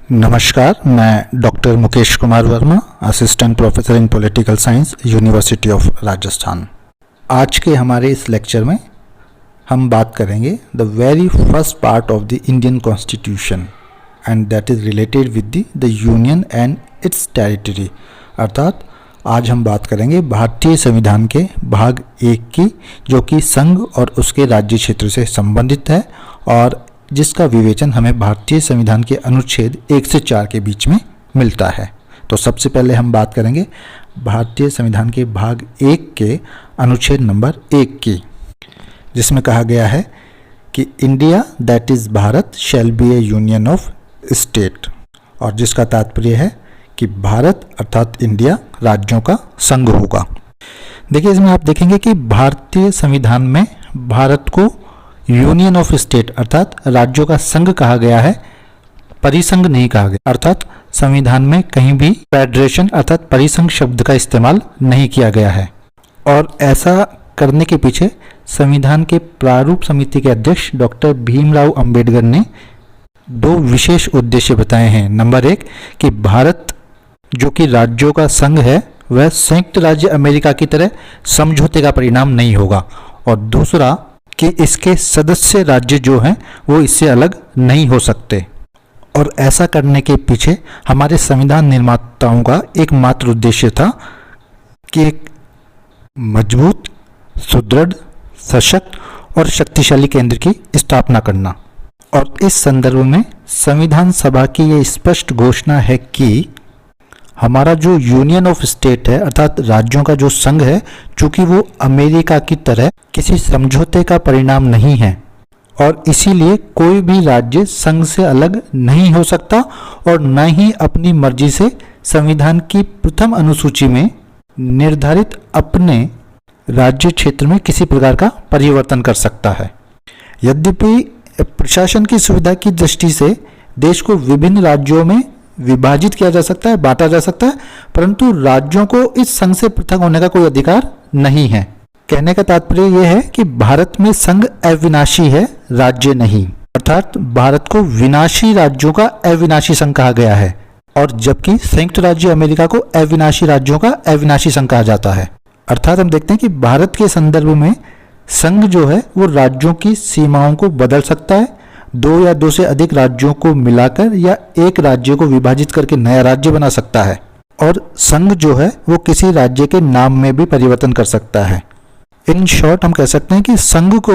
नमस्कार, मैं doctor Mukesh Kumar Verma, assistant professor in political science, university of Rajasthan. आज के हमारे इस लेक्चर में हम बात करेंगे the very first part of the Indian constitution and that is related with the union and it's territory. अर्थात आज हम बात करेंगे भारतीय संविधान के भाग 1 की, जो कि संघ और उसके राज्य क्षेत्र से संबंधित है और जिसका विवेचन हमें भारतीय संविधान के अनुच्छेद 1 से 4 के बीच में मिलता है। तो सबसे पहले हम बात करेंगे भारतीय संविधान के भाग 1 के अनुच्छेद नंबर 1 की, जिसमें कहा गया है कि India that is Bharat shall be A union of state, और जिसका तात्पर्य है कि भारत अर्थात इंडिया राज्यों का संघ होगा। देखिए, इसमें आप देखेंगे कि भारतीय संविधान में भारत को यूनियन ऑफ स्टेट अर्थात राज्यों का संघ कहा गया है, परिसंघ नहीं कहा गया। अर्थात संविधान में कहीं भी फेडरेशन अर्थात परिसंघ शब्द का इस्तेमाल नहीं किया गया है। और ऐसा करने के पीछे संविधान के प्रारूप समिति के अध्यक्ष डॉक्टर भीमराव अंबेडकर ने 2 विशेष उद्देश्य बताए हैं। नंबर 1 कि भारत जो कि राज्यों का संघ है वह संयुक्त राज्य अमेरिका की तरह समझौते का परिणाम नहीं होगा, और दूसरा कि इसके सदस्य राज्य जो हैं वो इससे अलग नहीं हो सकते। और ऐसा करने के पीछे हमारे संविधान निर्माताओं का एकमात्र उद्देश्य था कि एक मजबूत, सुदृढ़, सशक्त और शक्तिशाली केंद्र की स्थापना करना। और इस संदर्भ में संविधान सभा की ये स्पष्ट घोषणा है कि हमारा जो यूनियन ऑफ स्टेट है अर्थात राज्यों का जो संघ है, चूंकि वो अमेरिका की तरह किसी समझौते का परिणाम नहीं है और इसीलिए कोई भी राज्य संघ से अलग नहीं हो सकता और न ही अपनी मर्जी से संविधान की प्रथम अनुसूची में निर्धारित अपने राज्य क्षेत्र में किसी प्रकार का परिवर्तन कर सकता है। यद्यपि प्रशासन की सुविधा की दृष्टि से देश को विभिन्न राज्यों में विभाजित किया जा सकता है, बांटा जा सकता है, परंतु राज्यों को इस संघ से पृथक होने का कोई अधिकार नहीं है। कहने का तात्पर्य यह है कि भारत में संघ अविनाशी है, राज्य नहीं। अर्थात भारत को विनाशी राज्यों का अविनाशी संघ कहा गया है, और जबकि संयुक्त राज्य अमेरिका को अविनाशी राज्यों का अविनाशी संघ कहा जाता है। अर्थात हम देखते हैं कि भारत के संदर्भ में संघ जो है वो राज्यों की सीमाओं को बदल सकता है, 2 या 2 से अधिक राज्यों को मिलाकर या एक राज्य को विभाजित करके नया राज्य बना सकता है, और संघ जो है वो किसी राज्य के नाम में भी परिवर्तन कर सकता है। इन शॉर्ट हम कह सकते हैं कि संघ को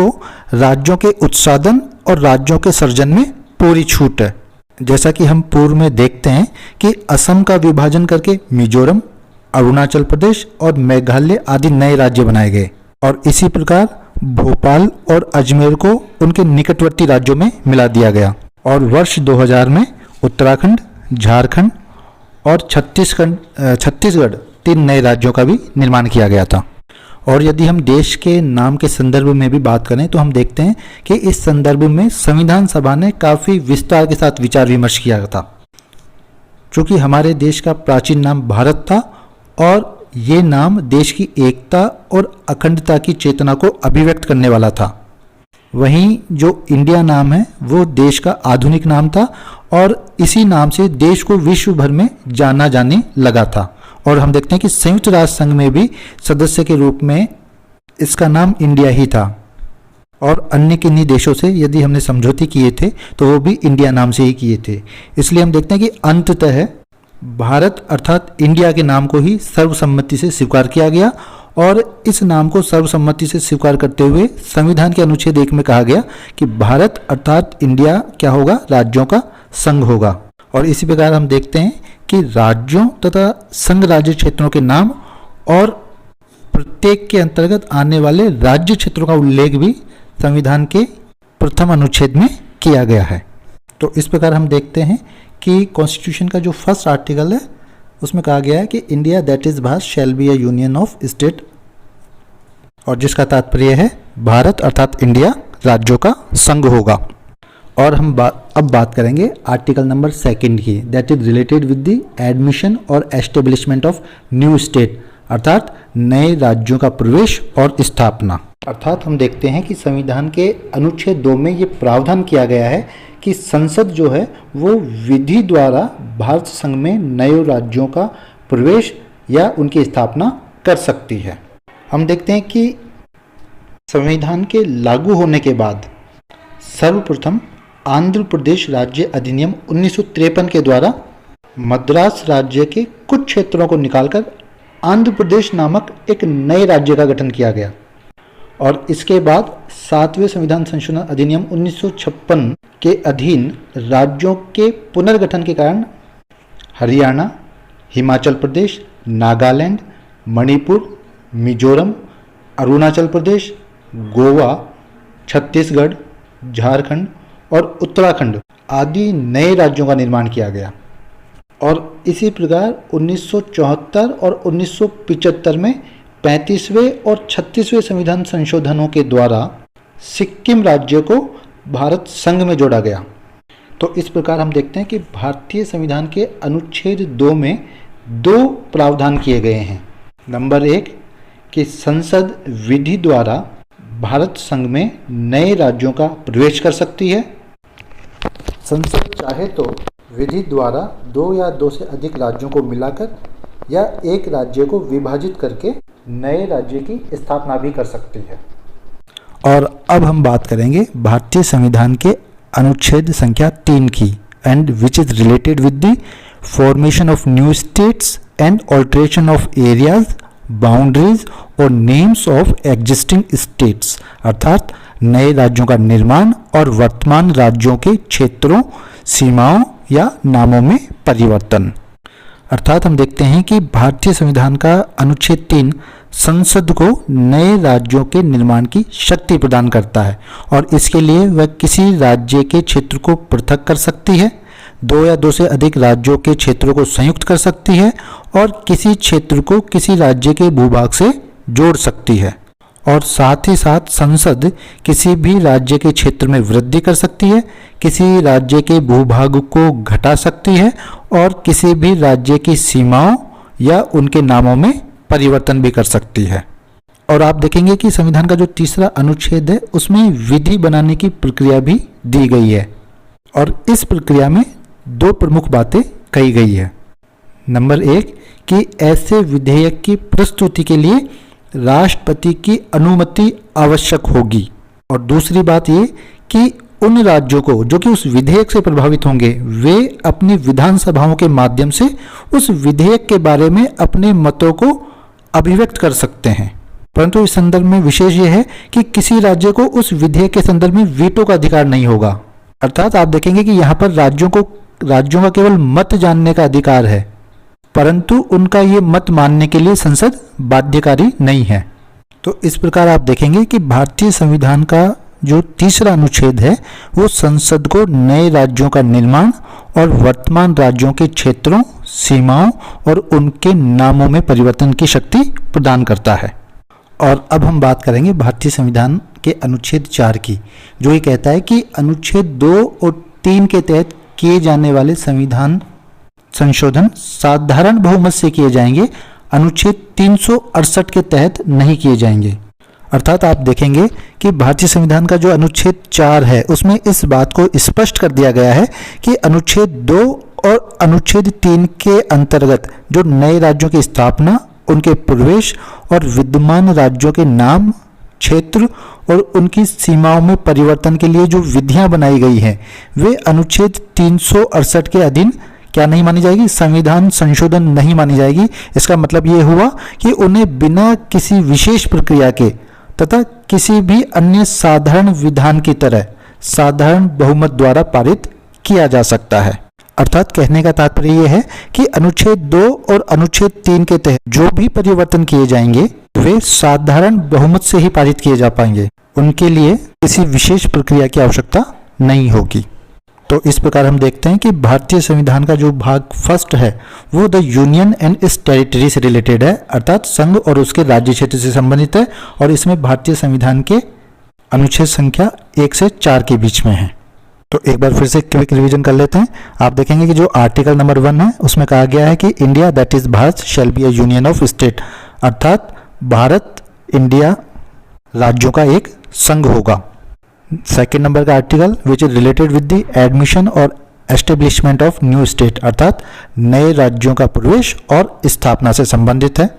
राज्यों के उत्साधन और राज्यों के सर्जन में पूरी छूट है। जैसा कि हम पूर्व में देखते हैं कि असम का विभाजन करके मिजोरम, अरुणाचल प्रदेश और मेघालय आदि नए राज्य बनाए गए, और इसी प्रकार भोपाल और अजमेर को उनके निकटवर्ती राज्यों में मिला दिया गया। और वर्ष 2000 में उत्तराखंड, झारखंड और छत्तीसगढ़ 3 नए राज्यों का भी निर्माण किया गया था। और यदि हम देश के नाम के संदर्भ में भी बात करें तो हम देखते हैं कि इस संदर्भ में संविधान सभा ने काफ़ी विस्तार के साथ विचार विमर्श किया था। चूँकि हमारे देश का प्राचीन नाम भारत था और ये नाम देश की एकता और अखंडता की चेतना को अभिव्यक्त करने वाला था। वहीं जो इंडिया नाम है वो देश का आधुनिक नाम था और इसी नाम से देश को विश्व भर में जाना जाने लगा था। और हम देखते हैं कि संयुक्त राष्ट्र संघ में भी सदस्य के रूप में इसका नाम इंडिया ही था, और अन्य किन्हीं देशों से यदि हमने समझौते किए थे तो वो भी इंडिया नाम से ही किए थे। इसलिए हम देखते हैं कि अंततः भारत अर्थात इंडिया के नाम को ही सर्वसम्मति से स्वीकार किया गया, और इस नाम को सर्वसम्मति से स्वीकार करते हुए संविधान के अनुच्छेद 1 में कहा गया कि भारत अर्थात इंडिया क्या होगा, राज्यों का संघ होगा। और इसी प्रकार हम देखते हैं कि राज्यों तथा संघ राज्य क्षेत्रों के नाम और प्रत्येक के अंतर्गत आने वाले राज्य क्षेत्रों का उल्लेख भी संविधान के प्रथम अनुच्छेद में किया गया है। तो इस प्रकार हम देखते हैं कि कॉन्स्टिट्यूशन का जो फर्स्ट आर्टिकल है उसमें कहा गया है कि India that is Bharat shall be A union of state, और जिसका तात्पर्य है भारत अर्थात इंडिया राज्यों का संघ होगा। और हम अब बात करेंगे आर्टिकल नंबर 2 की, that is related with the admission और एस्टेब्लिशमेंट ऑफ न्यू स्टेट, अर्थात नए राज्यों का प्रवेश और स्थापना। अर्थात हम देखते हैं कि संविधान के अनुच्छेद 2 में ये प्रावधान किया गया है कि संसद जो है वो विधि द्वारा भारत संघ में नए राज्यों का प्रवेश या उनकी स्थापना कर सकती है। हम देखते हैं कि संविधान के लागू होने के बाद सर्वप्रथम आंध्र प्रदेश राज्य अधिनियम 1953 के द्वारा मद्रास राज्य के कुछ क्षेत्रों को निकालकर आंध्र प्रदेश नामक एक नए राज्य का गठन किया गया और इसके बाद 7वें संविधान संशोधन अधिनियम 1956 के अधीन राज्यों के पुनर्गठन के कारण हरियाणा, हिमाचल प्रदेश, नागालैंड, मणिपुर, मिजोरम, अरुणाचल प्रदेश, गोवा, छत्तीसगढ़, झारखंड और उत्तराखंड आदि नए राज्यों का निर्माण किया गया और इसी प्रकार 1974 और 1975 में 35वें और 36वें संविधान संशोधनों के द्वारा सिक्किम राज्य को भारत संघ में जोड़ा गया। तो इस प्रकार हम देखते हैं कि भारतीय संविधान के अनुच्छेद 2 में 2 प्रावधान किए गए हैं। नंबर 1 कि संसद विधि द्वारा भारत संघ में नए राज्यों का प्रवेश कर सकती है। संसद चाहे तो विधि द्वारा 2 या 2 से अधिक राज्यों को मिलाकर या एक राज्य को विभाजित करके नए राज्य की स्थापना भी कर सकती है। और अब हम बात करेंगे भारतीय संविधान के अनुच्छेद संख्या 3 की, and which is related with the formation of new states and alteration of areas, boundaries और नेम्स ऑफ एग्जिस्टिंग स्टेट्स, अर्थात नए राज्यों का निर्माण और वर्तमान राज्यों के क्षेत्रों, सीमाओं या नामों में परिवर्तन। अर्थात हम देखते हैं कि भारतीय संविधान का अनुच्छेद 3 संसद को नए राज्यों के निर्माण की शक्ति प्रदान करता है और इसके लिए वह किसी राज्य के क्षेत्र को पृथक कर सकती है, 2 या 2 से अधिक राज्यों के क्षेत्रों को संयुक्त कर सकती है और किसी क्षेत्र को किसी राज्य के भूभाग से जोड़ सकती है और साथ ही साथ संसद किसी भी राज्य के क्षेत्र में वृद्धि कर सकती है, किसी राज्य के भूभाग को घटा सकती है और किसी भी राज्य की सीमाओं या उनके नामों में परिवर्तन भी कर सकती है। और आप देखेंगे कि संविधान का जो तीसरा अनुच्छेद है उसमें विधि बनाने की प्रक्रिया भी दी गई है और इस प्रक्रिया में 2 प्रमुख बातें कही गई है। नंबर 1 कि ऐसे विधेयक की प्रस्तुति के लिए राष्ट्रपति की अनुमति आवश्यक होगी और दूसरी बात ये कि उन राज्यों को जो कि उस विधेयक से प्रभावित होंगे वे अपनी विधानसभाओं के माध्यम से उस विधेयक के बारे में अपने मतों को अभिव्यक्त कर सकते हैं। परंतु इस संदर्भ में विशेष यह है कि किसी राज्य को उस विधेयक के संदर्भ में वीटो का अधिकार नहीं होगा। अर्थात आप देखेंगे कि यहाँ पर राज्यों का केवल मत जानने का अधिकार है, परंतु उनका ये मत मानने के लिए संसद बाध्यकारी नहीं है। तो इस प्रकार आप देखेंगे कि भारतीय संविधान का जो तीसरा अनुच्छेद है वो संसद को नए राज्यों का निर्माण और वर्तमान राज्यों के क्षेत्रों, सीमाओं और उनके नामों में परिवर्तन की शक्ति प्रदान करता है। और अब हम बात करेंगे भारतीय संविधान के अनुच्छेद 4 की, जो ये कहता है कि अनुच्छेद 2 और 3 के तहत किए जाने वाले संविधान संशोधन साधारण बहुमत से किए जाएंगे, अनुच्छेद 368 के तहत नहीं किए जाएंगे। अर्थात आप देखेंगे कि भारतीय संविधान का जो अनुच्छेद 4 है उसमें इस बात को स्पष्ट कर दिया गया है कि अनुच्छेद 2 और अनुच्छेद 3 के अंतर्गत जो नए राज्यों की स्थापना, उनके प्रवेश और विद्यमान राज्यों के नाम, क्षेत्र और उनकी सीमाओं में परिवर्तन के लिए जो विधियां बनाई गई हैं वे अनुच्छेद 368 के अधीन क्या नहीं मानी जाएगी, संविधान संशोधन नहीं मानी जाएगी। इसका मतलब ये हुआ कि उन्हें बिना किसी विशेष प्रक्रिया के तथा किसी भी अन्य साधारण विधान की तरह साधारण बहुमत द्वारा पारित किया जा सकता है। अर्थात कहने का तात्पर्य यह है कि अनुच्छेद 2 और अनुच्छेद 3 के तहत जो भी परिवर्तन किए जाएंगे वे साधारण बहुमत से ही पारित किए जा पाएंगे, उनके लिए किसी विशेष प्रक्रिया की आवश्यकता नहीं होगी। तो इस प्रकार हम देखते हैं कि भारतीय संविधान का जो भाग फर्स्ट है वो the union and it's territory से रिलेटेड है, अर्थात संघ और उसके राज्य क्षेत्र से संबंधित है और इसमें भारतीय संविधान के अनुच्छेद संख्या 1 से 4 के बीच में है। तो एक बार फिर से क्विक रिवीजन कर लेते हैं। आप देखेंगे कि जो आर्टिकल नंबर 1 है उसमें कहा गया है कि India that is Bharat shall be A union of state, अर्थात भारत इंडिया राज्यों का एक संघ होगा। सेकेंड नंबर का article which is related with the admission और एस्टेब्लिशमेंट ऑफ न्यू स्टेट, अर्थात नए राज्यों का प्रवेश और स्थापना से संबंधित है।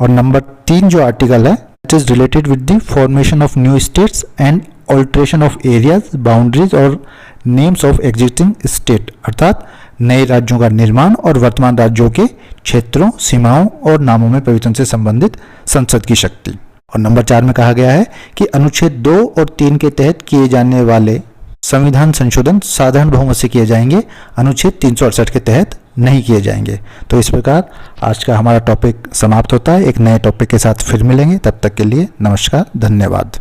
और नंबर 3 जो आर्टिकल है it is related with the formation of new states and alteration of areas, boundaries और नेम्स ऑफ एग्जिस्टिंग स्टेट, अर्थात नए राज्यों का निर्माण और वर्तमान राज्यों के क्षेत्रों, सीमाओं और नामों में परिवर्तन से संबंधित संसद की शक्ति। और नंबर 4 में कहा गया है कि अनुच्छेद 2 और 3 के तहत किए जाने वाले संविधान संशोधन साधारण बहुमत से किए जाएंगे, अनुच्छेद 368 के तहत नहीं किए जाएंगे। तो इस प्रकार आज का हमारा टॉपिक समाप्त होता है। एक नए टॉपिक के साथ फिर मिलेंगे, तब तक के लिए नमस्कार, धन्यवाद।